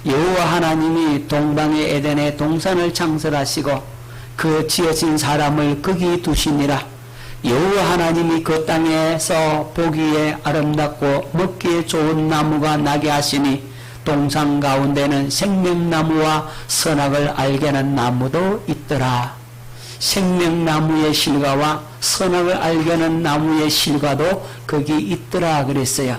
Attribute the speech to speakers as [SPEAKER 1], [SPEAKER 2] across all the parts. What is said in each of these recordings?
[SPEAKER 1] 여호와 하나님이 동방의 에덴에 동산을 창설하시고 그 지어진 사람을 거기 두시니라. 여호와 하나님이 그 땅에서 보기에 아름답고 먹기에 좋은 나무가 나게 하시니 동산 가운데는 생명나무와 선악을 알게 하는 나무도 있더라. 생명나무의 실과와 선악을 알게 하는 나무의 실과도 거기 있더라 그랬어요.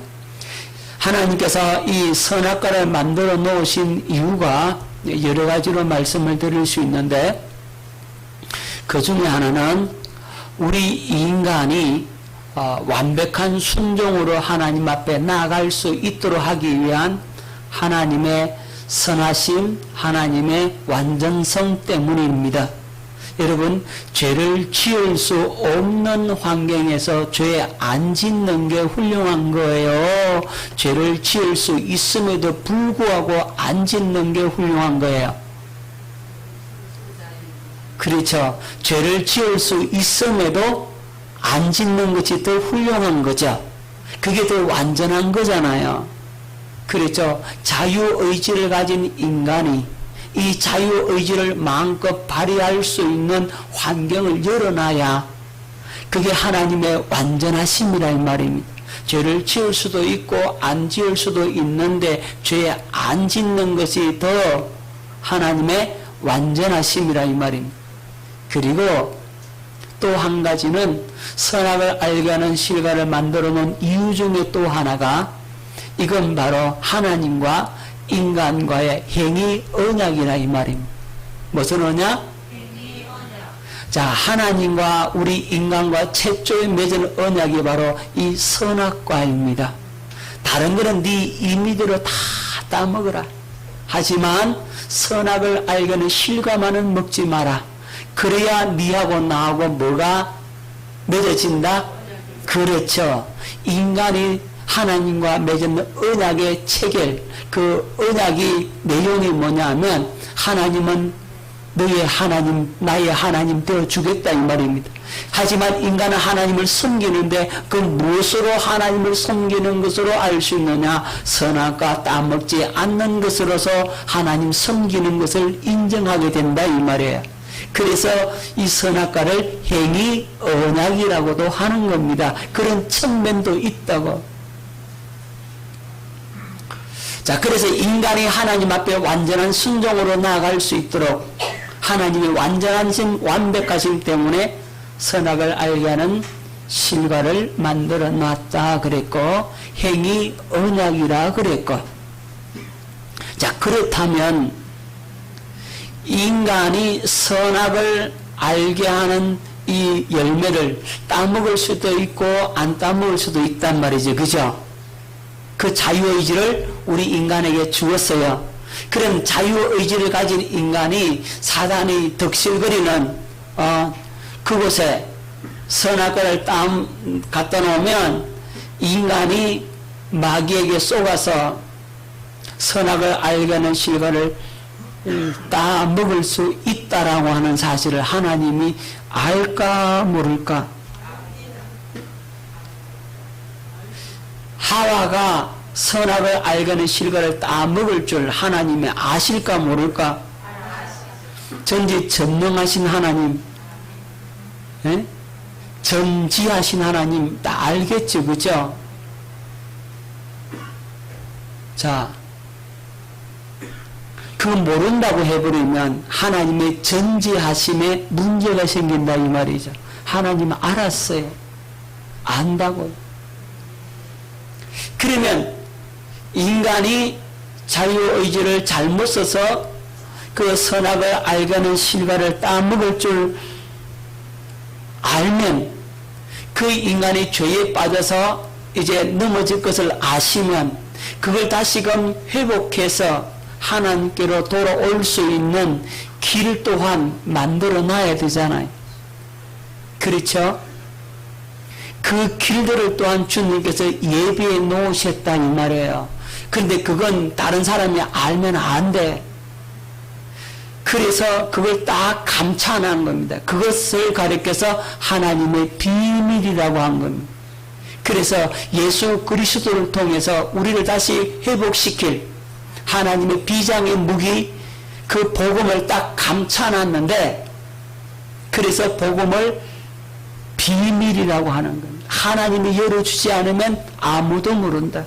[SPEAKER 1] 하나님께서 이 선악과를 만들어 놓으신 이유가 여러 가지로 말씀을 드릴 수 있는데, 그 중에 하나는 우리 인간이 완벽한 순종으로 하나님 앞에 나아갈 수 있도록 하기 위한 하나님의 선하심, 하나님의 완전성 때문입니다. 여러분, 죄를 지을 수 없는 환경에서 죄 안 짓는 게 훌륭한 거예요. 죄를 지을 수 있음에도 불구하고 안 짓는 게 훌륭한 거예요. 그렇죠. 죄를 지을 수 있음에도 안 짓는 것이 더 훌륭한 거죠. 그게 더 완전한 거잖아요. 그렇죠. 자유의지를 가진 인간이 이 자유의지를 마음껏 발휘할 수 있는 환경을 열어놔야 그게 하나님의 완전하심이라 이 말입니다. 죄를 지을 수도 있고 안 지을 수도 있는데 죄 안 짓는 것이 더 하나님의 완전하심이라 이 말입니다. 그리고 또 한 가지는 선악을 알게 하는 실과를 만들어 놓은 이유 중에 또 하나가, 이건 바로 하나님과 인간과의 행위 언약이라 이 말입니다. 무슨 언약? 행위 언약. 자, 하나님과 우리 인간과 최초에 맺은 언약이 바로 이 선악과입니다. 다른 거는 네 임의대로 다 따먹어라. 하지만 선악을 알게는 실과만은 먹지 마라. 그래야 니하고 나하고 뭐가 맺어진다? 그렇죠. 인간이 하나님과 맺은 언약의 체결, 그 언약이 내용이 뭐냐면, 하나님은 너의 하나님, 나의 하나님 되어주겠다 이 말입니다. 하지만 인간은 하나님을 섬기는데 그 무엇으로 하나님을 섬기는 것으로 알 수 있느냐? 선악과 따먹지 않는 것으로서 하나님 섬기는 것을 인정하게 된다 이 말이에요. 그래서 이 선악과를 행위 언약이라고도 하는 겁니다. 그런 측면도 있다고. 자, 그래서 인간이 하나님 앞에 완전한 순종으로 나아갈 수 있도록 하나님의 완전하신 완벽하심 때문에 선악을 알게 하는 실과를 만들어 놨다 그랬고, 행위 언약이라 그랬고. 자, 그렇다면 인간이 선악을 알게 하는 이 열매를 따먹을 수도 있고 안 따먹을 수도 있단 말이죠. 그죠? 그 자유의지를 우리 인간에게 주었어요. 그런 자유의지를 가진 인간이 사단이 덕실거리는 그곳에 선악과를 갖다 놓으면 인간이 마귀에게 속아서 선악을 알게 하는 실과를 다 먹을 수 있다라고 하는 사실을 하나님이 알까 모를까? 하와가 선악을 알게 하는 실과를 다 먹을 줄 하나님이 아실까 모를까? 전지전능하신 하나님, 에? 전지하신 하나님 다 알겠죠, 그죠? 자, 그거 모른다고 해버리면 하나님의 전지하심에 문제가 생긴다 이 말이죠. 하나님은 알았어요. 안다고. 그러면 인간이 자유의지를 잘못 써서 그 선악을 알게 하는 실과를 따먹을 줄 알면, 그 인간이 죄에 빠져서 이제 넘어질 것을 아시면 그걸 다시금 회복해서 하나님께로 돌아올 수 있는 길 또한 만들어 놔야 되잖아요. 그렇죠? 그 길들을 또한 주님께서 예비해 놓으셨다 이 말이에요. 그런데 그건 다른 사람이 알면 안 돼. 그래서 그걸 딱 감춰놓은 겁니다. 그것을 가리켜서 하나님의 비밀이라고 한 겁니다. 그래서 예수 그리스도를 통해서 우리를 다시 회복시킬, 하나님의 비장의 무기 그 복음을 딱 감춰놨는데, 그래서 복음을 비밀이라고 하는 겁니다. 하나님이 열어주지 않으면 아무도 모른다.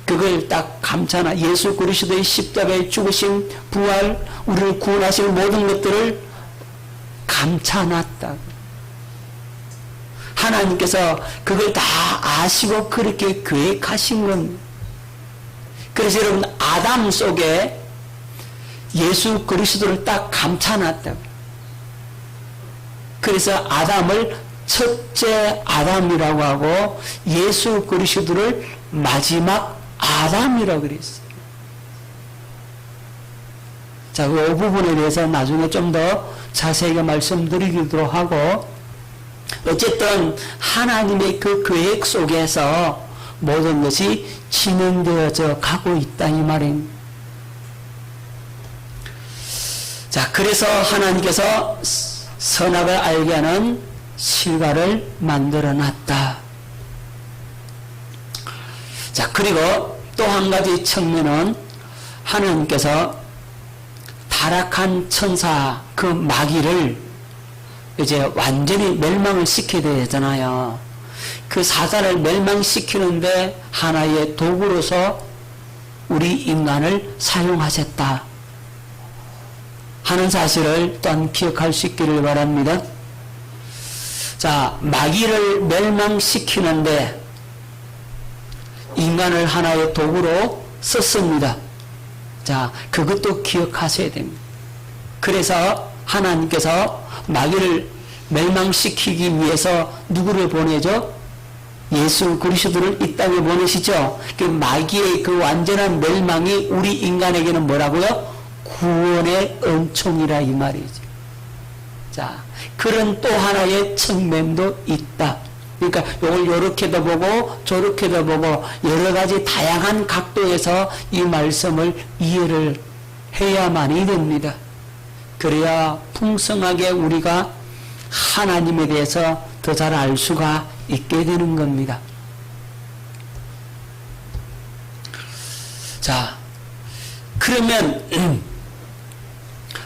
[SPEAKER 1] 그걸 딱 감춰놔. 예수 그리스도의 십자가의 죽으심, 부활, 우리를 구원하실 모든 것들을 감춰놨다. 하나님께서 그걸 다 아시고 그렇게 계획하신 겁니다. 그래서 여러분, 아담 속에 예수 그리스도를 딱 감춰놨다. 그래서 아담을 첫째 아담이라고 하고 예수 그리스도를 마지막 아담이라고 그랬어요. 자, 그 부분에 대해서 나중에 좀 더 자세하게 말씀드리도록 하고, 어쨌든 하나님의 그 계획 속에서 모든 것이 진행되어져 가고 있다 이 말입니다. 자, 그래서 하나님께서 선악을 알게 하는 실과를 만들어 놨다. 자, 그리고 또 한 가지 측면은 하나님께서 타락한 천사 그 마귀를 이제 완전히 멸망을 시켜야 되잖아요. 그 사단을 멸망시키는데 하나의 도구로서 우리 인간을 사용하셨다 하는 사실을 또한 기억할 수 있기를 바랍니다. 자, 마귀를 멸망시키는데 인간을 하나의 도구로 썼습니다. 자, 그것도 기억하셔야 됩니다. 그래서 하나님께서 마귀를 멸망시키기 위해서 누구를 보내죠? 예수 그리스도를 이 땅에 보내시죠. 그 마귀의 그 완전한 멸망이 우리 인간에게는 뭐라고요? 구원의 은총이라 이 말이죠. 자, 그런 또 하나의 측면도 있다. 그러니까 이걸 요렇게도 보고 저렇게도 보고 여러 가지 다양한 각도에서 이 말씀을 이해를 해야만이 됩니다. 그래야 풍성하게 우리가 하나님에 대해서 더 잘 알 수가 있게 되는 겁니다. 자, 그러면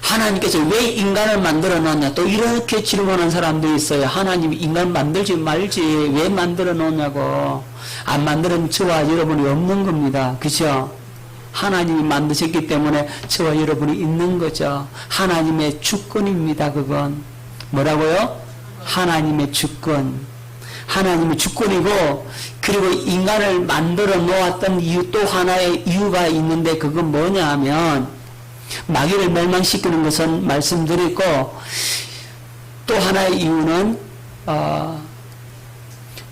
[SPEAKER 1] 하나님께서 왜 인간을 만들어 놨냐? 또 이렇게 질문하는 사람도 있어요. 하나님이 인간 만들지 말지 왜 만들어 놓냐고. 안 만드는 저와 여러분이 없는 겁니다. 그죠? 하나님이 만드셨기 때문에 저와 여러분이 있는 거죠. 하나님의 주권입니다. 그건 뭐라고요? 하나님의 주권. 하나님의 주권이고, 그리고 인간을 만들어 놓았던 이유, 또 하나의 이유가 있는데 그건 뭐냐 하면 마귀를 멸망시키는 것은 말씀드렸고, 또 하나의 이유는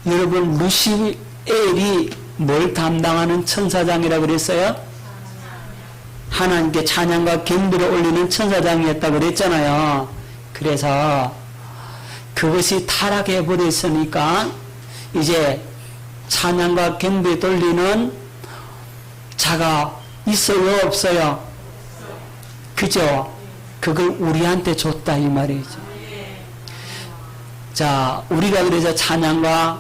[SPEAKER 1] 여러분 루시엘이 뭘 담당하는 천사장이라고 그랬어요? 하나님께 찬양과 경배를 올리는 천사장이었다고 그랬잖아요. 그래서 그것이 타락해 버렸으니까 이제 찬양과 경배 돌리는 자가 있어요, 없어요? 그죠? 그걸 우리한테 줬다 이 말이죠. 자, 우리가 그래서 찬양과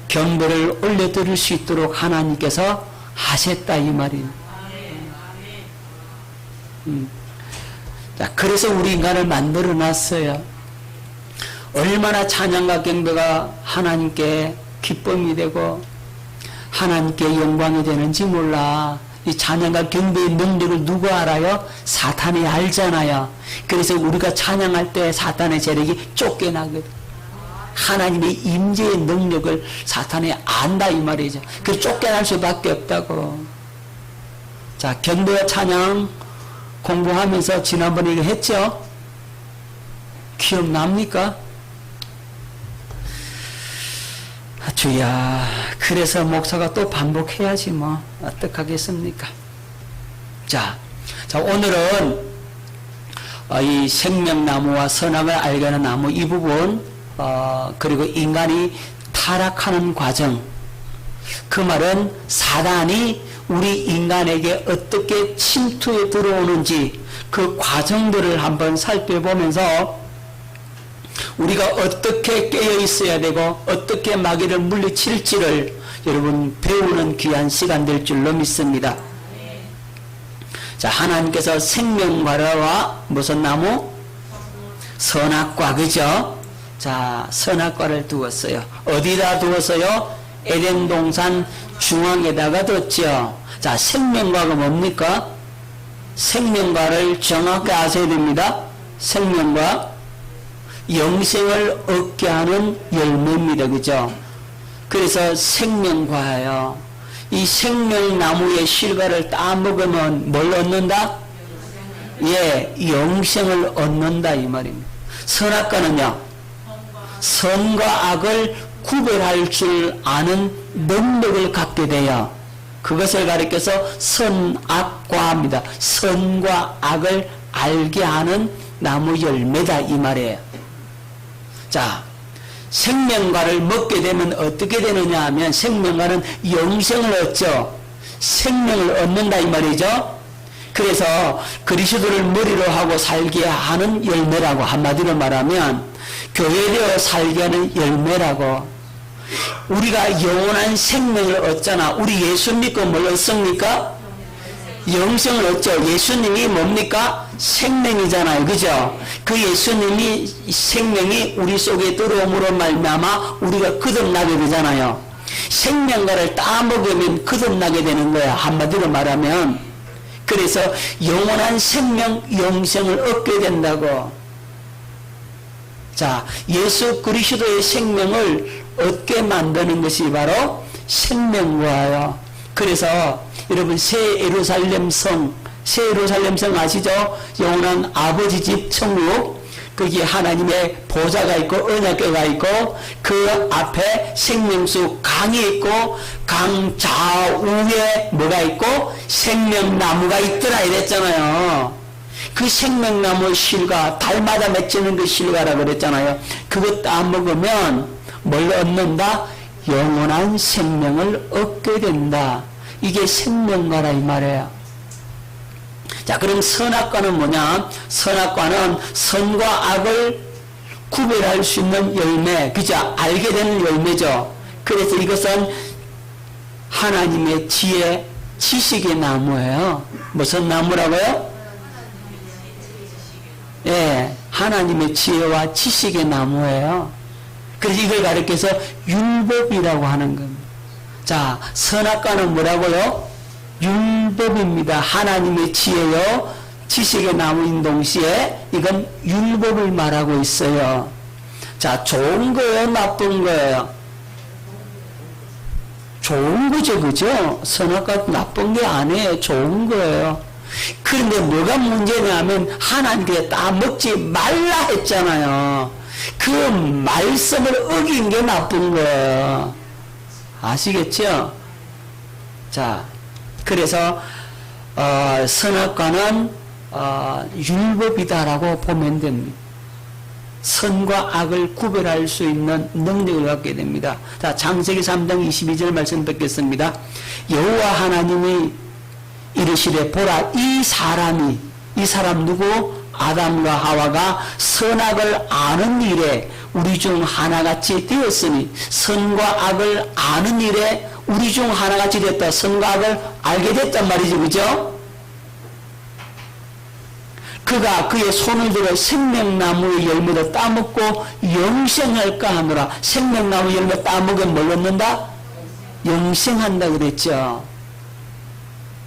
[SPEAKER 1] 경배를 올려드릴 수 있도록 하나님께서 하셨다 이 말입니다. 자, 그래서 우리 인간을 만들어 놨어요. 얼마나 찬양과 경배가 하나님께 기쁨이 되고 하나님께 영광이 되는지 몰라. 이 찬양과 경배의 능력을 누가 알아요? 사탄이 알잖아요. 그래서 우리가 찬양할 때 사탄의 세력이 쫓겨나거든. 하나님의 임재의 능력을 사탄이 안다 이 말이죠. 그래서 쫓겨날 수밖에 없다고. 자, 경배와 찬양 공부하면서 지난번에 이거 했죠? 기억납니까? 주야, 그래서 목사가 또 반복해야지 뭐 어떡하겠습니까? 자, 오늘은 이 생명나무와 선악을 알게 하는 나무 이 부분, 그리고 인간이 타락하는 과정, 그 말은 사단이 우리 인간에게 어떻게 침투해 들어오는지 그 과정들을 한번 살펴보면서 우리가 어떻게 깨어 있어야 되고 어떻게 마귀를 물리칠지를 여러분 배우는 귀한 시간 될 줄로 믿습니다. 자, 하나님께서 생명과와 무슨 나무? 선악과, 그죠? 자, 선악과를 두었어요. 어디다 두었어요? 에덴 동산 중앙에다가 뒀죠. 자, 생명과가 뭡니까? 생명과를 정확히 아셔야 됩니다. 생명과 영생을 얻게 하는 열매입니다. 그죠? 그래서 생명과예요. 이 생명나무의 실과를 따먹으면 뭘 얻는다? 예, 영생을 얻는다 이 말입니다. 선악과는요, 선과 악을 구별할 줄 아는 능력을 갖게 돼요. 그것을 가리켜서 선악과입니다. 선과 악을 알게 하는 나무 열매다 이 말이에요. 자, 생명과를 먹게 되면 어떻게 되느냐 하면 생명과는 영생을 얻죠. 생명을 얻는다 이 말이죠. 그래서 그리스도를 머리로 하고 살게 하는 열매라고, 한마디로 말하면 교회되어 살게 하는 열매라고. 우리가 영원한 생명을 얻잖아. 우리 예수 믿고 뭘 얻습니까? 영생을 얻죠. 예수님이 뭡니까? 생명이잖아요. 그죠? 그 예수님이 생명이 우리 속에 들어옴으로 말미암아 우리가 거듭나게 되잖아요. 생명과를 따먹으면 거듭나게 되는 거야. 한마디로 말하면. 그래서 영원한 생명, 영생을 얻게 된다고. 자, 예수 그리스도의 생명을 얻게 만드는 것이 바로 생명과예요. 그래서 여러분 새 예루살렘 성 아시죠? 영원한 아버지 집 천국, 거기에 하나님의 보좌가 있고 언약궤가 있고 그 앞에 생명수 강이 있고 강 좌우에 뭐가 있고 생명나무가 있더라 이랬잖아요. 그 생명나무 실과 달마다 맺히는 그 실과라 그랬잖아요. 그거 따먹으면 뭘 얻는다? 영원한 생명을 얻게 된다. 이게 생명과라 이 말이에요. 자, 그럼 선악과는 뭐냐? 선악과는 선과 악을 구별할 수 있는 열매, 그죠? 알게 되는 열매죠. 그래서 이것은 하나님의 지혜, 지식의 나무예요. 무슨 나무라고요? 예, 하나님의 지혜와 지식의 나무예요. 그래서 이걸 가리켜서 율법이라고 하는 겁니다. 자, 선악과는 뭐라고요? 율법입니다. 하나님의 지혜요, 지식의 나무인 동시에 이건 율법을 말하고 있어요. 자, 좋은 거예요, 나쁜 거예요? 좋은 거죠, 그죠? 선악과 나쁜 게 아니에요. 좋은 거예요. 그런데 뭐가 문제냐면 하나님께 따먹지 말라 했잖아요. 그 말씀을 어긴 게 나쁜 거예요. 아시겠죠? 자, 그래서 선악과는 율법이다라고 보면 됩니다. 선과 악을 구별할 수 있는 능력을 갖게 됩니다. 자, 창세기 3장 22절 말씀 뵙겠습니다. 여호와 하나님이 이르시되 보라, 이 사람 누구? 아담과 하와가 선악을 아는 일에 우리 중 하나같이 되었으니, 선과 악을 아는 일에 우리 중 하나같이 됐다. 선과 악을 알게 됐단 말이죠. 그죠? 그가 그의 손을 들어 생명나무의 열매도 따먹고 영생할까 하노라. 생명나무 열매 따먹으면 뭘 얻는다? 영생한다 그랬죠.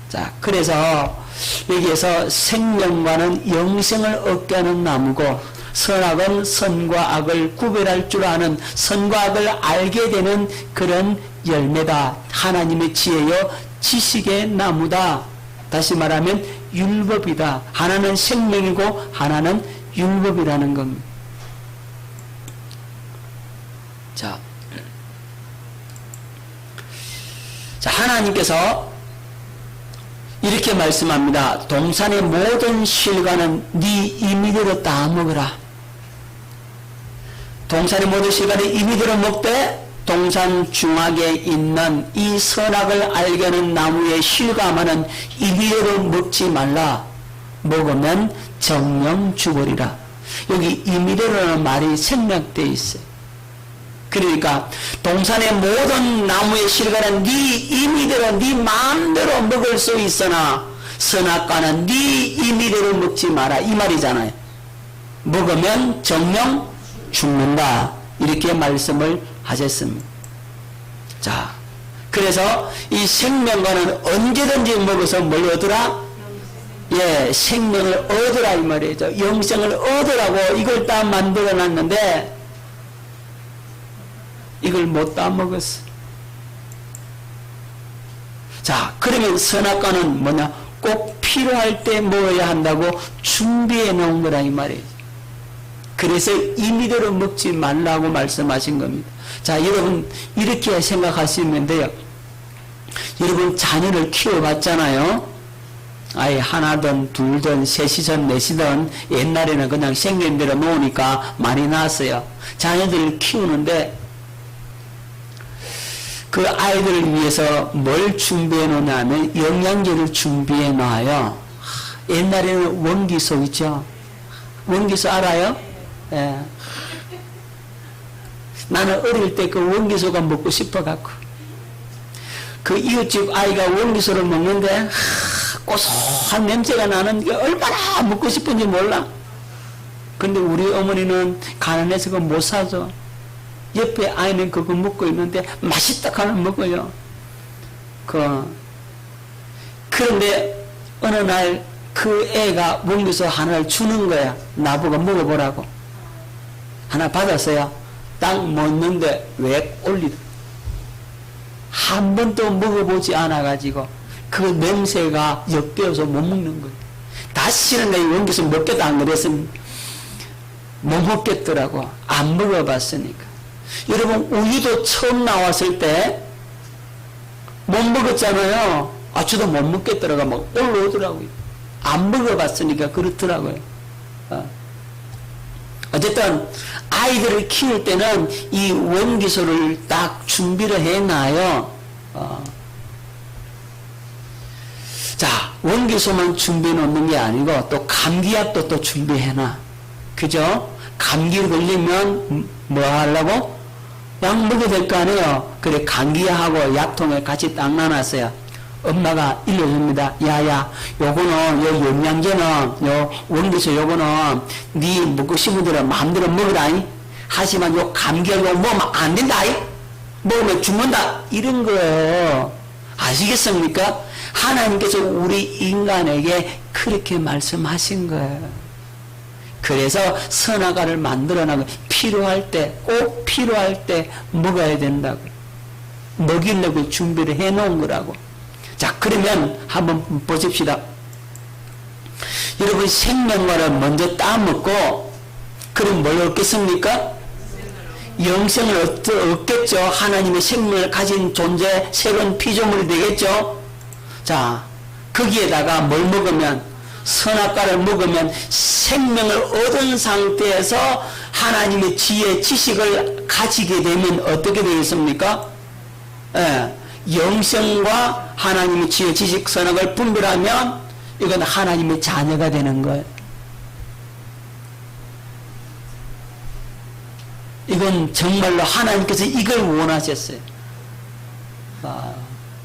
[SPEAKER 1] 자, 그래서 여기에서 생명과는 영생을 얻게 하는 나무고, 선악은 선과 악을 구별할 줄 아는, 선과 악을 알게 되는 그런 열매다. 하나님의 지혜요, 지식의 나무다. 다시 말하면 율법이다. 하나는 생명이고 하나는 율법이라는 겁니다. 자, 하나님께서 이렇게 말씀합니다. 동산의 모든 실과는 네 임의대로 다 먹으라. 동산의 모든 실과는 임의대로 먹되 동산 중앙에 있는 이 선악을 알게 하는 나무의 실과만은 임의대로 먹지 말라. 먹으면 정령 죽으리라. 여기 임의대로라는 말이 생략되어 있어요. 그러니까 동산의 모든 나무의 실과는 네 임의대로 네 마음대로 먹을 수 있으나 선악과는 네 임의대로 먹지 마라 이 말이잖아요. 먹으면 정령 죽는다 이렇게 말씀을 하셨습니다. 자, 그래서 이 생명과는 언제든지 먹어서 뭘 얻으라? 예, 생명을 얻으라 이 말이죠. 영생을 얻으라고 이걸 다 만들어 놨는데 이걸 못 다 먹었어. 자, 그러면 선악과는 뭐냐? 꼭 필요할 때 먹어야 한다고 준비해 놓은 거라 이 말이에요. 그래서 임의대로 먹지 말라고 말씀하신 겁니다. 자, 여러분 이렇게 생각하시면 돼요. 여러분 자녀를 키워봤잖아요. 아예 하나든 둘든 셋이든 넷이든 옛날에는 그냥 생긴 대로 놓으니까 많이 낳았어요. 자녀들을 키우는데 그 아이들을 위해서 뭘 준비해 놓냐면 영양제를 준비해 놔요. 옛날에는 원기소 있죠. 원기소 알아요? 예. 나는 어릴 때 그 원기소가 먹고 싶어갖고 그 이웃집 아이가 원기소를 먹는데 고소한 냄새가 나는 게 얼마나 먹고 싶은지 몰라. 근데 우리 어머니는 가난해서 그거 못 사줘. 옆에 아이는 그거 먹고 있는데 맛있다 하면 먹어요. 그런데 어느 날 그 애가 원기소 하나를 주는 거야. 나보고 먹어보라고. 하나 받았어요. 딱 먹는데 왜 올리더. 한 번도 먹어보지 않아가지고 그 냄새가 역겨워서 못 먹는 거예요. 다시는 내 원기소 먹겠다 안 그랬으면 못 먹겠더라고. 안 먹어봤으니까. 여러분 우유도 처음 나왔을 때 못 먹었잖아요. 저도 못 먹겠더라고 막 올라오더라고요. 안 먹어봤으니까 그렇더라고요. 어쨌든 아이들을 키울 때는 이 원기소를 딱 준비를 해놔요. 자, 원기소만 준비해 놓는 게 아니고 또 감기약도 또 준비해놔. 그죠? 감기 걸리면 뭐 하려고? 약 먹어야 될 거 아니에요. 그래 감기약하고 약통에 같이 딱 놔놨어요. 엄마가 일러줍니다. 야야, 요거는 요 영양제는 요 원기소 요거는 네 먹고 싶은 대로 마음대로 먹으라. 하지만 요 감기약 먹으면 안 된다. 먹으면 죽는다. 이런 거예요. 아시겠습니까? 하나님께서 우리 인간에게 그렇게 말씀하신 거예요. 그래서 선악과를 만들어놔서 필요할 때, 꼭 필요할 때 먹어야 된다고. 먹이려고 준비를 해놓은 거라고. 자, 그러면 한번 보십시다. 여러분 생명과를 먼저 따먹고 그럼 뭘 얻겠습니까? 영생을 얻겠죠. 하나님의 생명을 가진 존재, 새로운 피조물이 되겠죠. 자, 거기에다가 뭘 먹으면, 선악과를 먹으면 생명을 얻은 상태에서 하나님의 지혜, 지식을 가지게 되면 어떻게 되겠습니까? 예, 영생과 하나님의 지혜, 지식, 선악을 분별하면 이건 하나님의 자녀가 되는 거예요. 이건 정말로 하나님께서 이걸 원하셨어요.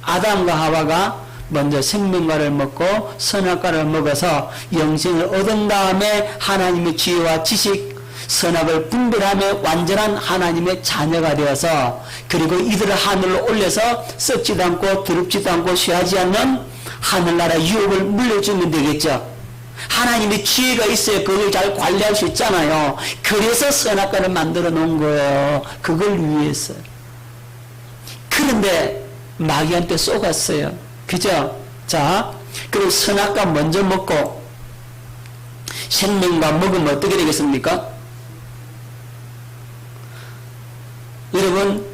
[SPEAKER 1] 아담과 하와가 먼저 생명과를 먹고 선악과를 먹어서 영생을 얻은 다음에 하나님의 지혜와 지식, 선악을 분별하며 완전한 하나님의 자녀가 되어서 그리고 이들을 하늘로 올려서 썩지도 않고 더럽지도 않고 쉬하지 않는 하늘나라 유업을 물려주면 되겠죠. 하나님의 지혜가 있어야 그걸 잘 관리할 수 있잖아요. 그래서 선악과를 만들어 놓은 거예요. 그걸 위해서. 그런데 마귀한테 쏘갔어요. 그죠? 자, 그리고 선악과 먼저 먹고 생명과 먹으면 어떻게 되겠습니까? 여러분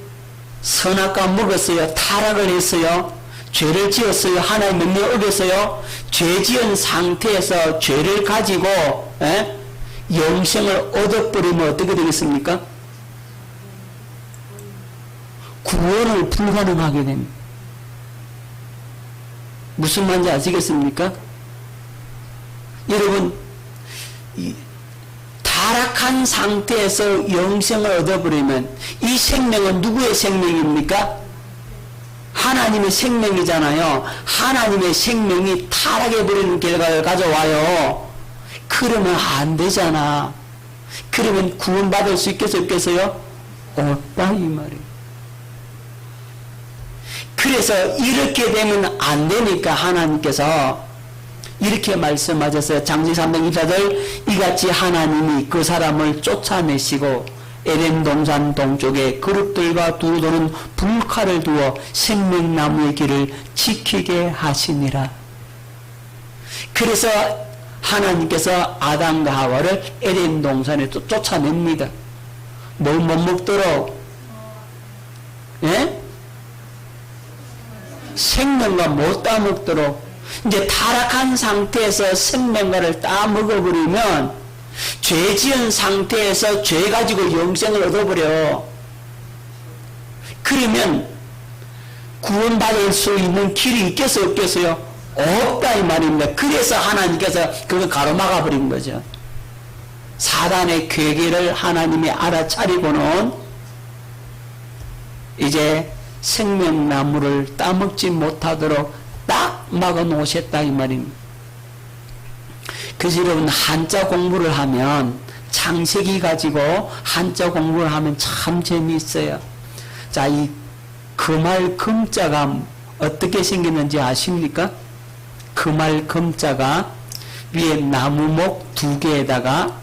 [SPEAKER 1] 선악과 먹었어요. 타락을 했어요. 죄를 지었어요. 하나님 명령 어겼어요. 죄 지은 상태에서 죄를 가지고 영생을 얻어버리면 어떻게 되겠습니까? 구원을 불가능하게 됩니다. 무슨 말인지 아시겠습니까? 여러분 타락한 상태에서 영생을 얻어버리면 이 생명은 누구의 생명입니까? 하나님의 생명이잖아요. 하나님의 생명이 타락해버리는 결과를 가져와요. 그러면 안 되잖아. 그러면 구원받을 수 있겠어요? 없겠어요? 없다 이 말이에요. 그래서 이렇게 되면 안 되니까 하나님께서 이렇게 말씀하셨어요. 장세기 3장 24절 이같이 하나님이 그 사람을 쫓아내시고 에덴 동산 동쪽에 그룹들과 두루도는 불칼을 두어 생명나무의 길을 지키게 하시니라. 그래서 하나님께서 아담과 하와를 에덴 동산에 또 쫓아냅니다. 뭘 못 먹도록? 예? 생명과 못 따먹도록. 이제 타락한 상태에서 생명과를 따먹어버리면 죄 지은 상태에서 죄 가지고 영생을 얻어버려. 그러면 구원받을 수 있는 길이 있겠어요? 없겠어요? 없다 이 말입니다. 그래서 하나님께서 그걸 가로막아 버린 거죠. 사단의 괴계를 하나님이 알아차리고는 이제 생명나무를 따먹지 못하도록 딱 막아 놓으셨다 이 말입니다. 그래서 여러분 한자 공부를 하면 창세기 가지고 한자 공부를 하면 참 재미있어요. 자, 이 금할 금자가 어떻게 생겼는지 아십니까? 금할 금자가 위에 나무목 2개에다가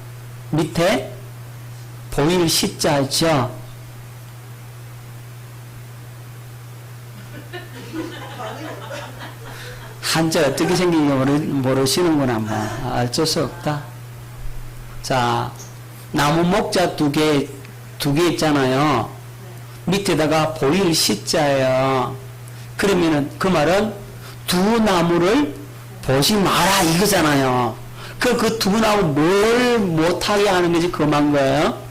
[SPEAKER 1] 밑에 보일 시자 있죠? 한자 어떻게 생긴지 모르시는구나. 뭐 어쩔 수 없다. 자, 나무 목자 두 개 있잖아요. 밑에다가 보일 시자예요. 그러면은 그 말은 두 나무를 보지 마라 이거잖아요. 그 두 나무 뭘 못하게 하는 것이 금한 거예요?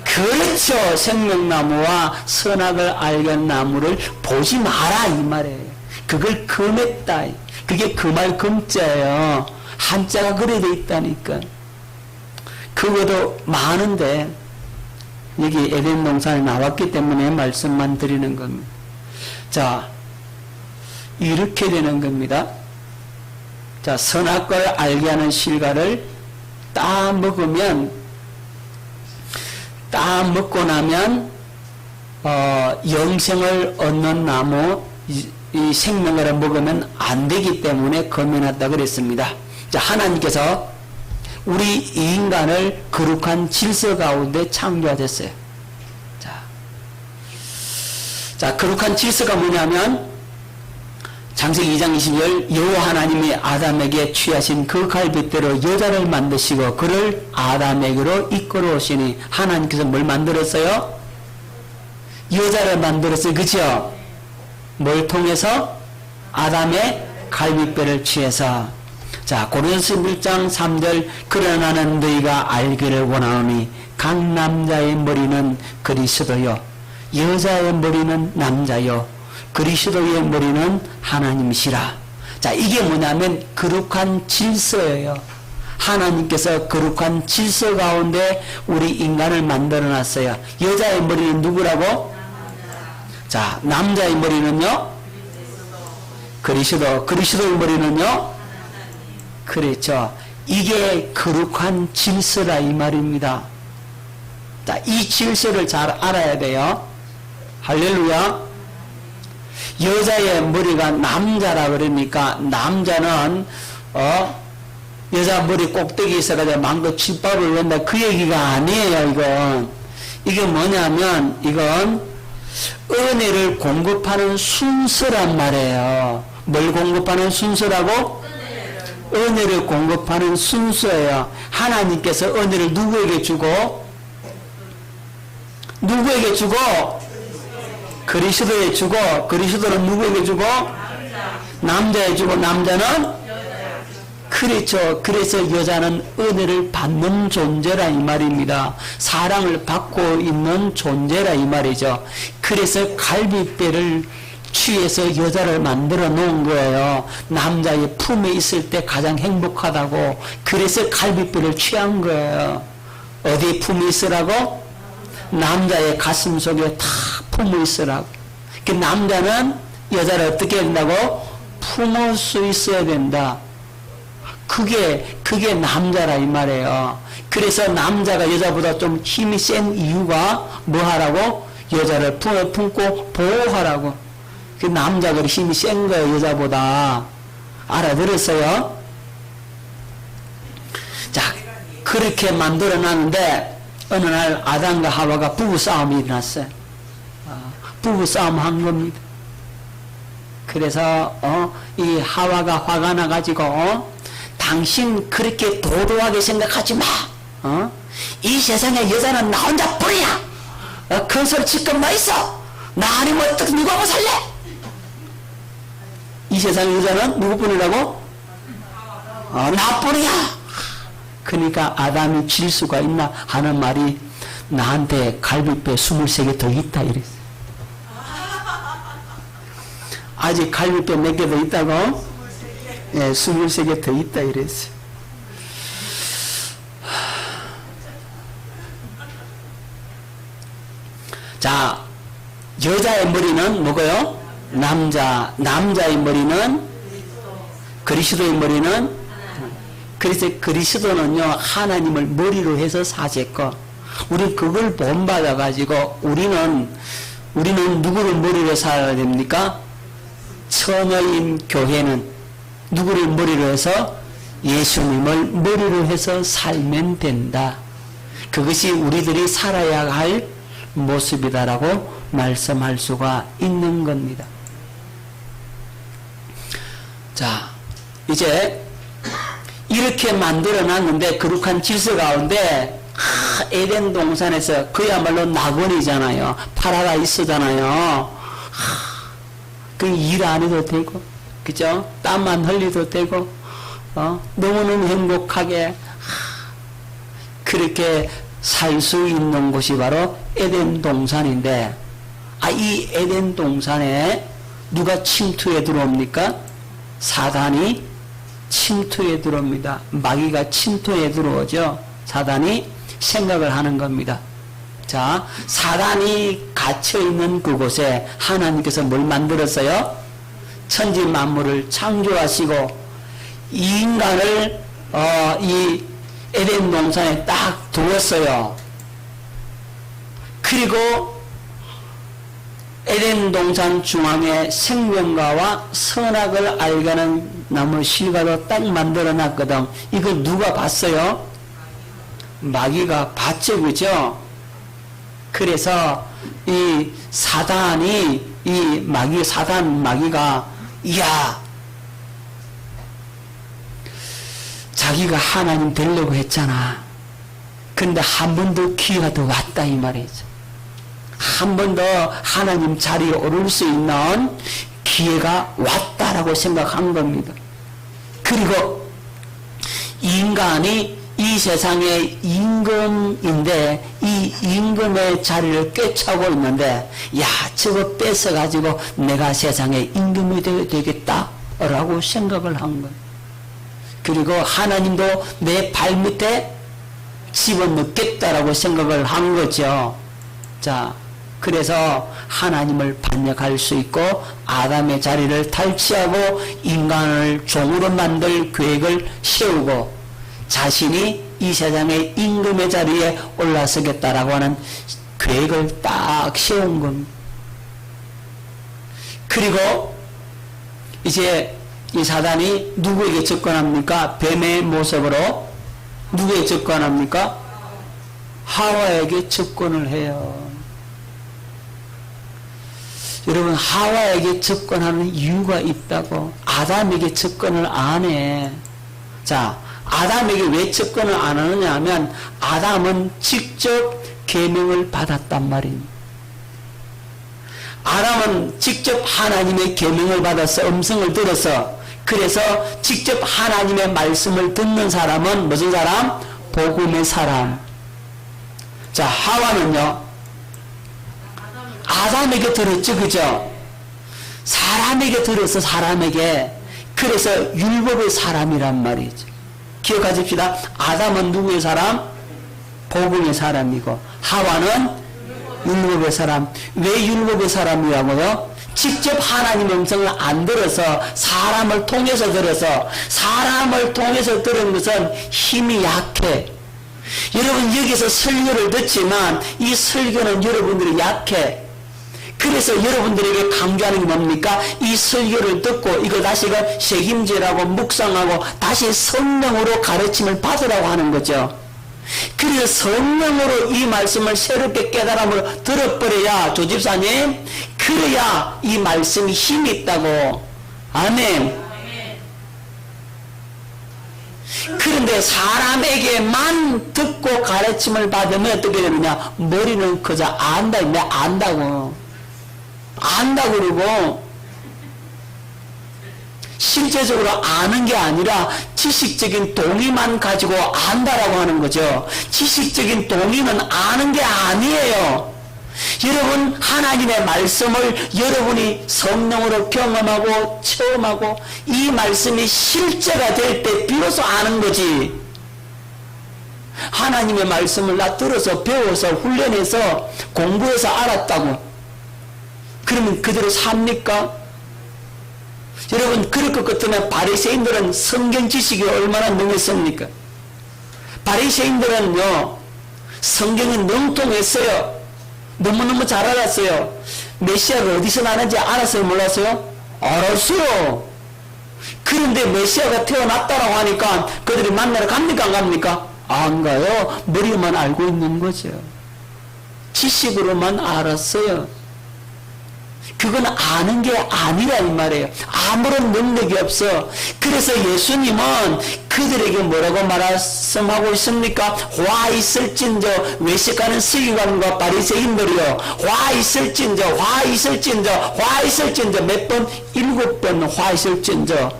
[SPEAKER 1] 그렇죠. 생명나무와 선악을 알게 나무를 보지 마라 이 말이에요. 그걸 금했다. 그게 금할 금자예요. 한자가 그래 돼 있다니까. 그거도 많은데 여기 에덴 동산에 나왔기 때문에 말씀만 드리는 겁니다. 자, 이렇게 되는 겁니다. 자, 선악과를 알게 하는 실과를 따 먹고 나면 영생을 얻는 나무 이 생명을 먹으면 안 되기 때문에 금해놨다 그랬습니다. 자, 하나님께서 우리 이 인간을 거룩한 질서 가운데 창조하셨어요. 자, 거룩한 질서가 뭐냐면 창세기 2장 20절 여호와 하나님이 아담에게 취하신 그 갈빗대로 여자를 만드시고 그를 아담에게로 이끌어 오시니 하나님께서 뭘 만들었어요? 여자를 만들었어요. 그죠? 뭘 통해서? 아담의 갈빗배를 취해서. 자, 고린도서 1장 3절 그러나 나는 너희가 알기를 원하오니 각 남자의 머리는 그리스도요 여자의 머리는 남자요 그리스도의 머리는 하나님이시라. 자, 이게 뭐냐면 거룩한 질서예요. 하나님께서 거룩한 질서 가운데 우리 인간을 만들어 놨어요. 여자의 머리는 누구라고? 자, 남자의 머리는요? 그리스도. 그리스도의 머리는요? 그렇죠. 이게 거룩한 질서라 이 말입니다. 자, 이 질서를 잘 알아야 돼요. 할렐루야. 여자의 머리가 남자라 그러니까 남자는 여자 머리 꼭대기에 있어가지고 망고 칫밥을 넣는다 그 얘기가 아니에요. 이건 뭐냐면 이건 은혜를 공급하는 순서란 말이에요. 뭘 공급하는 순서라고? 은혜를 공급하는 순서예요. 하나님께서 은혜를 누구에게 주고? 누구에게 주고? 그리스도에 주고, 그리스도는 누구에게 주고? 남자에 주고, 남자는? 그렇죠. 그래서 여자는 은혜를 받는 존재라 이 말입니다. 사랑을 받고 있는 존재라 이 말이죠. 그래서 갈빗배를 취해서 여자를 만들어 놓은 거예요. 남자의 품에 있을 때 가장 행복하다고. 그래서 갈빗배를 취한 거예요. 어디 품에 있으라고? 남자의 가슴 속에 다 품어 있으라고. 그 남자는 여자를 어떻게 된다고? 품을 수 있어야 된다. 그게 남자라 이 말이에요. 그래서 남자가 여자보다 좀 힘이 센 이유가 뭐 하라고? 여자를 품고 보호하라고. 그 남자가 힘이 센 거예요, 여자보다. 알아들었어요? 자, 그렇게 만들어 놨는데 어느 날 아담과 하와가 부부싸움이 일어났어요. 부부싸움 한 겁니다. 그래서 이 하와가 화가 나가지고 당신 그렇게 도도하게 생각하지 마. 이 세상에 여자는 나 혼자 뿐이야. 큰 소리 지금 뭐 있어? 나 아니면 어떻게 누구하고 살래? 이 세상에 여자는 누구뿐이라고? 나뿐이야. 그러니까 아담이 질 수가 있나 하는 말이 나한테 갈비뼈 23개 더 있다 이랬어요. 아직 갈비뼈 몇 개 더 있다고? 예, 23개 더 있다 이랬어요. 자, 여자의 머리는 뭐고요? 남자의 머리는 그리스도의 머리는 그래서 그리스도는요 하나님을 머리로 해서 사셨고 우리 그걸 본받아 가지고 우리는 누구를 머리로 살아야 됩니까? 처녀인 교회는 누구를 머리로 해서 예수님을 머리로 해서 살면 된다. 그것이 우리들이 살아야 할 모습이다라고 말씀할 수가 있는 겁니다. 자, 이제 이렇게 만들어 놨는데 거룩한 질서 가운데 에덴 동산에서 그야말로 낙원이잖아요. 파라다이스잖아요. 그 일 안 해도 되고, 그죠? 땀만 흘려도 되고, 너무너무 행복하게 그렇게 살 수 있는 곳이 바로 에덴 동산인데, 이 에덴 동산에 누가 침투해 들어옵니까? 사단이 침투해 들어옵니다. 마귀가 침투해 들어오죠. 사단이 생각을 하는 겁니다. 자, 사단이 갇혀있는 그곳에 하나님께서 뭘 만들었어요? 천지 만물을 창조하시고 이 인간을 이 에덴 동산에 딱 두었어요. 그리고 에덴 동산 중앙에 생명과와 선악을 알게 하는 나무 실과도 딱 만들어 놨거든. 이거 누가 봤어요? 마귀가 봤죠, 그죠? 그래서 이 사단이 마귀가 이야 자기가 하나님 되려고 했잖아. 근데 한 번 더 기회가 더 왔다 이 말이죠. 한 번 더 하나님 자리에 오를 수 있는 기회가 왔다라고 생각한 겁니다. 그리고 인간이 이 세상의 임금인데 이 임금의 자리를 꿰차고 있는데 야 저거 뺏어가지고 내가 세상의 임금이 되겠다라고 생각을 한 거예요. 그리고 하나님도 내 발밑에 집어넣겠다라고 생각을 한 거죠. 자, 그래서 하나님을 반역할 수 있고 아담의 자리를 탈취하고 인간을 종으로 만들 계획을 세우고 자신이 이 세상의 임금의 자리에 올라서겠다라고 하는 계획을 딱 세운 겁니다. 그리고 이제 이 사단이 누구에게 접근합니까? 뱀의 모습으로 누구에게 접근합니까? 하와에게 접근을 해요. 여러분 하와에게 접근하는 이유가 있다고. 아담에게 접근을 안 해. 자, 아담에게 왜 접근을 안 하느냐 하면 아담은 직접 계명을 받았단 말입니다. 아담은 직접 하나님의 계명을 받아서 음성을 들어서 그래서 직접 하나님의 말씀을 듣는 사람은 무슨 사람? 복음의 사람. 자, 하와는요 아담에게 들었죠, 그죠? 사람에게 들어서 사람에게. 그래서 율법의 사람이란 말이죠. 기억하십시다. 아담은 누구의 사람? 복음의 사람이고 하와는 율법의 사람. 왜 율법의 사람이라고요? 직접 하나님의 음성을 안 들어서 사람을 통해서 들어서 사람을 통해서 들은 것은 힘이 약해. 여러분 여기서 설교를 듣지만 이 설교는 여러분들이 약해. 그래서 여러분들에게 강조하는 게 뭡니까? 이 설교를 듣고 이거 다시금 책임지라고 묵상하고 다시 성령으로 가르침을 받으라고 하는 거죠. 그래서 성령으로 이 말씀을 새롭게 깨달음으로 들어버려야, 조집사님, 그래야 이 말씀이 힘이 있다고. 아멘. 그런데 사람에게만 듣고 가르침을 받으면 어떻게 되느냐? 머리는 그저 안다, 안다고 그러고, 실제적으로 아는 게 아니라 지식적인 동의만 가지고 안다라고 하는 거죠. 지식적인 동의는 아는 게 아니에요. 여러분, 하나님의 말씀을 여러분이 성령으로 경험하고 체험하고 이 말씀이 실제가 될 때 비로소 아는 거지. 하나님의 말씀을 나 들어서 배워서 훈련해서 공부해서 알았다고 그러면 그대로 삽니까? 여러분, 그럴 것 같으면 바리새인들은 성경 지식이 얼마나 능했습니까? 바리새인들은요, 성경이 능통했어요. 너무너무 잘 알았어요. 메시아가 어디서 나는지 알았어요? 몰랐어요? 알았어요. 그런데 메시아가 태어났다라고 하니까 그들이 만나러 갑니까? 안 갑니까? 안 가요. 머리만 알고 있는 거죠. 지식으로만 알았어요. 그건 아는 게 아니라 이 말이에요. 아무런 능력이 없어. 그래서 예수님은 그들에게 뭐라고 말씀하고 있습니까? 화 있을진저, 외식하는 서기관과 바리새인들이요, 화 있을진저, 화 있을진저, 화 있을진저, 몇 번? 7번 화 있을진저.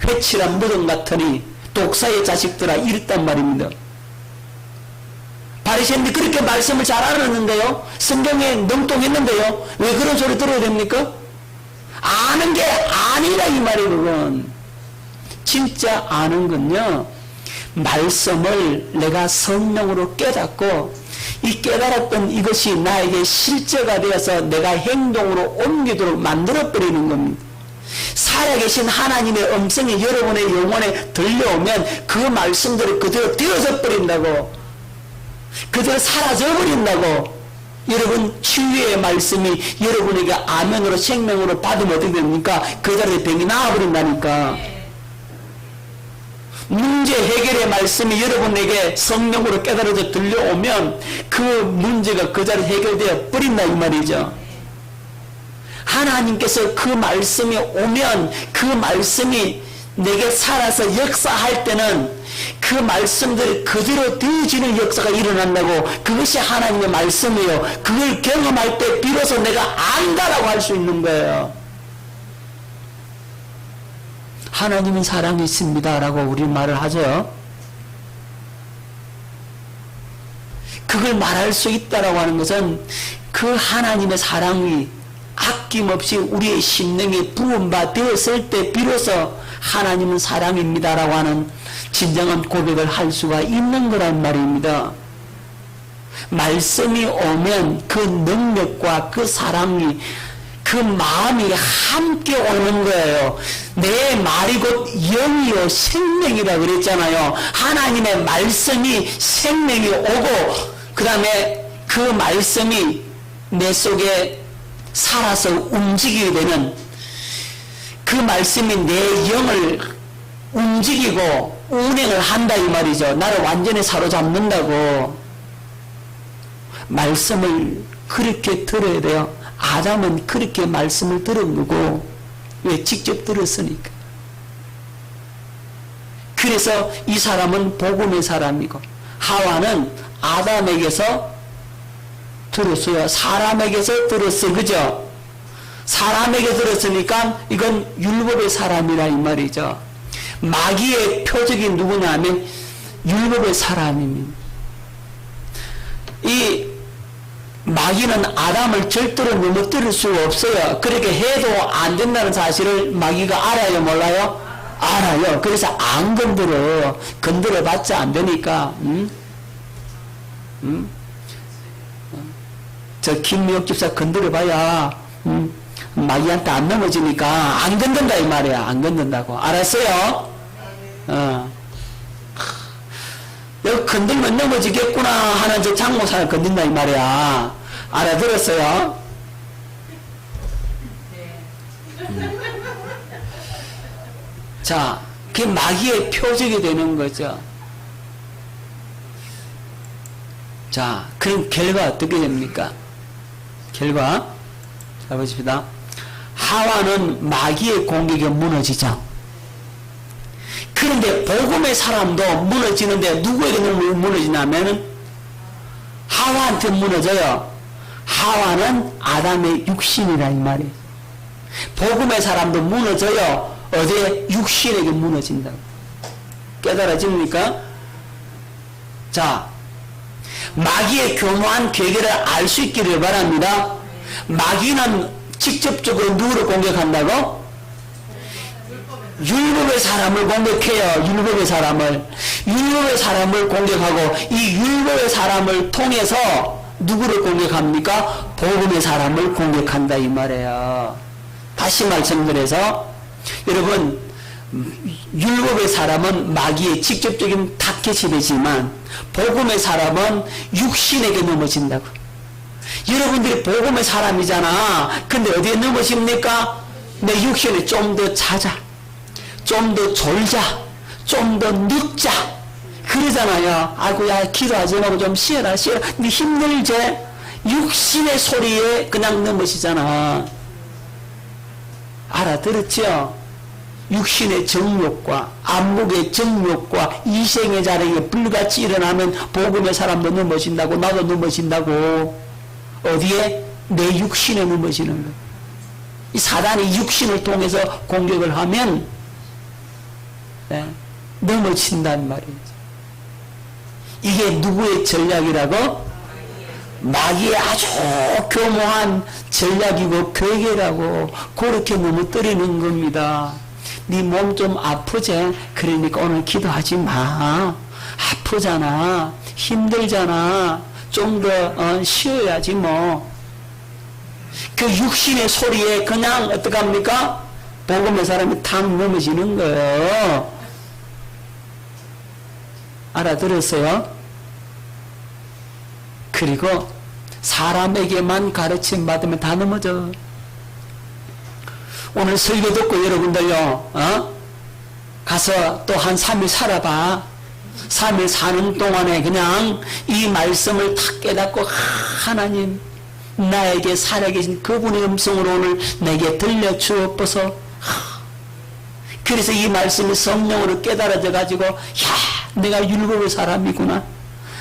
[SPEAKER 1] 회칠한 무덤 같으니 독사의 자식들아, 이랬단 말입니다. 바리새인들이 그렇게 말씀을 잘 알았는데요, 성경에 능통했는데요, 왜 그런 소리 들어야 됩니까? 아는 게 아니라 이 말이에요. 그건 진짜 아는 건요, 말씀을 내가 성령으로 깨닫고 이 깨달았던 이것이 나에게 실제가 되어서 내가 행동으로 옮기도록 만들어버리는 겁니다. 살아계신 하나님의 음성이 여러분의 영혼에 들려오면 그 말씀들이 그대로 되어져 버린다고, 그대로 사라져 버린다고. 여러분, 치유의 말씀이 여러분에게 아멘으로 생명으로 받으면 어떻게 됩니까? 그 자리에 병이 나아버린다니까. 문제 해결의 말씀이 여러분에게 성령으로 깨달아져 들려오면 그 문제가 그 자리에 해결되어 버린다 이 말이죠. 하나님께서 그 말씀이 오면 그 말씀이 내게 살아서 역사할 때는 그 말씀들이 그대로 되어지는 역사가 일어난다고. 그것이 하나님의 말씀이에요. 그걸 경험할 때 비로소 내가 안다라고 할 수 있는 거예요. 하나님은 사랑이 있습니다 라고 우리 말을 하죠. 그걸 말할 수 있다라고 하는 것은 그 하나님의 사랑이 아낌없이 우리의 심령에 부음바 되었을 때 비로소 하나님은 사랑입니다라고 하는 진정한 고백을 할 수가 있는 거란 말입니다. 말씀이 오면 그 능력과 그 사랑이, 그 마음이 함께 오는 거예요. 내 말이 곧 영이요 생명이라 그랬잖아요. 하나님의 말씀이 생명이 오고 그 다음에 그 말씀이 내 속에 살아서 움직이게 되는, 그 말씀이 내 영을 움직이고 운행을 한다 이 말이죠. 나를 완전히 사로잡는다고. 말씀을 그렇게 들어야 돼요. 아담은 그렇게 말씀을 들은 거고, 왜? 직접 들었으니까. 그래서 이 사람은 복음의 사람이고, 하와는 아담에게서 들었어요. 사람에게서 들었어. 그죠? 사람에게 들었으니까 이건 율법의 사람이라 이 말이죠. 마귀의 표적이 누구냐 하면 율법의 사람입니다. 이 마귀는 아담을 절대로 넘어뜨릴 수가 없어요. 그렇게 해도 안 된다는 사실을 마귀가 알아요, 몰라요? 알아요. 그래서 안 건드려. 건드려봤자 안 되니까. 저 김미옥 집사 건드려봐야 마귀한테 안 넘어지니까 안 건든다 이 말이야. 안 건든다고. 알았어요? 여기 건들면 넘어지겠구나 하는 저 장모사를 건든다 이 말이야. 알아들었어요? 자, 그게 마귀의 표적이 되는 거죠. 자, 그럼 결과 어떻게 됩니까? 결과, 자, 보십시다. 하와는 마귀의 공격에 무너지죠. 그런데 복음의 사람도 무너지는데 누구에게 무너지냐면은 하와한테 무너져요. 하와는 아담의 육신이라 이 말이에요. 복음의 사람도 무너져요. 어디에? 육신에게 무너진다고. 깨달아집니까? 자, 마귀의 교묘한 계계를 알 수 있기를 바랍니다. 마귀는 직접적으로 누구를 공격한다고? 율법의 사람을 공격해요. 율법의 사람을 공격하고 이 율법의 사람을 통해서 누구를 공격합니까? 복음의 사람을 공격한다 이 말이에요. 다시 말씀드려서 여러분, 율법의 사람은 마귀의 직접적인 타겟이 되지만 복음의 사람은 육신에게 넘어진다고. 여러분들이 복음의 사람이잖아. 근데 어디에 넘어집니까? 내 육신에 좀 더 자자, 좀 더 졸자, 좀 더 늙자 그러잖아요. 아이고 야 기도하지 말고 좀 쉬어라 네 힘들지? 육신의 소리에 그냥 넘어지잖아. 알아들었죠? 육신의 정욕과 안목의 정욕과 이생의 자력이 불같이 일어나면 복음의 사람도 넘어진다고 나도 넘어진다고. 어디에? 내 육신에 넘어지는 거예요. 이 사단이 육신을 통해서 공격을 하면 넘어진단 말이죠. 이게 누구의 전략이라고? 마귀의 아주 교묘한 전략이고 괴계라고. 그렇게 넘어뜨리는 겁니다. 네 몸 좀 아프지? 그러니까 오늘 기도하지 마. 아프잖아. 힘들잖아. 좀 더 쉬어야지 뭐. 그 육신의 소리에 그냥 어떡합니까? 복음의 사람이 탁 넘어지는 거예요. 알아들었어요? 그리고 사람에게만 가르침 받으면 다 넘어져. 오늘 설교 듣고 여러분들요, 가서 또 한 3일 살아봐. 3일 사는 동안에 그냥 이 말씀을 탁 깨닫고, 하나님, 나에게 살아계신 그분의 음성으로 오늘 내게 들려주옵소서. 그래서 이 말씀이 성령으로 깨달아져 가지고, 야, 내가 율법의 사람이구나.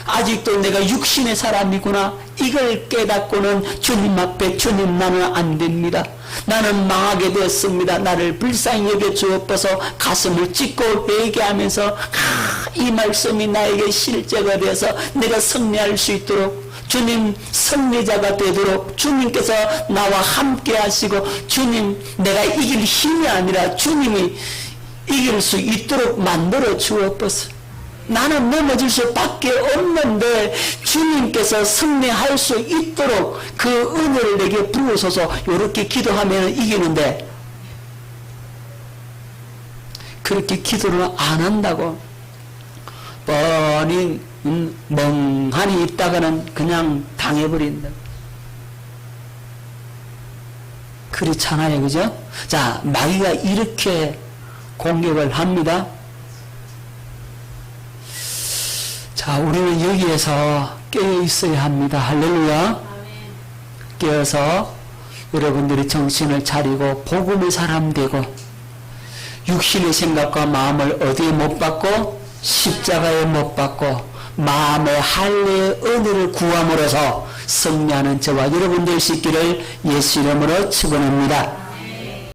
[SPEAKER 1] 아직도 내가 육신의 사람이구나. 이걸 깨닫고는 주님 앞에 주님 나는 안 됩니다. 나는 망하게 되었습니다. 나를 불쌍히 여겨 주옵소서. 가슴을 찢고 회개하면서 이 말씀이 나에게 실제가 되어서 내가 승리할 수 있도록 주님 승리자가 되도록 주님께서 나와 함께 하시고 주님 내가 이길 힘이 아니라 주님이 이길 수 있도록 만들어 주옵소서. 나는 넘어질 수밖에 없는데 주님께서 승리할 수 있도록 그 은혜를 내게 부으소서. 이렇게 기도하면 이기는데 그렇게 기도를 안 한다고 뻔히 멍하니 있다가는 그냥 당해버린다. 그렇잖아요, 그죠? 자, 마귀가 이렇게 공격을 합니다. 자, 우리는 여기에서 깨어 있어야 합니다. 할렐루야. 깨어서 여러분들이 정신을 차리고 복음의 사람 되고 육신의 생각과 마음을 어디에 못 받고 십자가에 못 받고 마음의 할례의 은혜를 구함으로써 승리하는 저와 여러분들 수 있기를 예수 이름으로 축원합니다.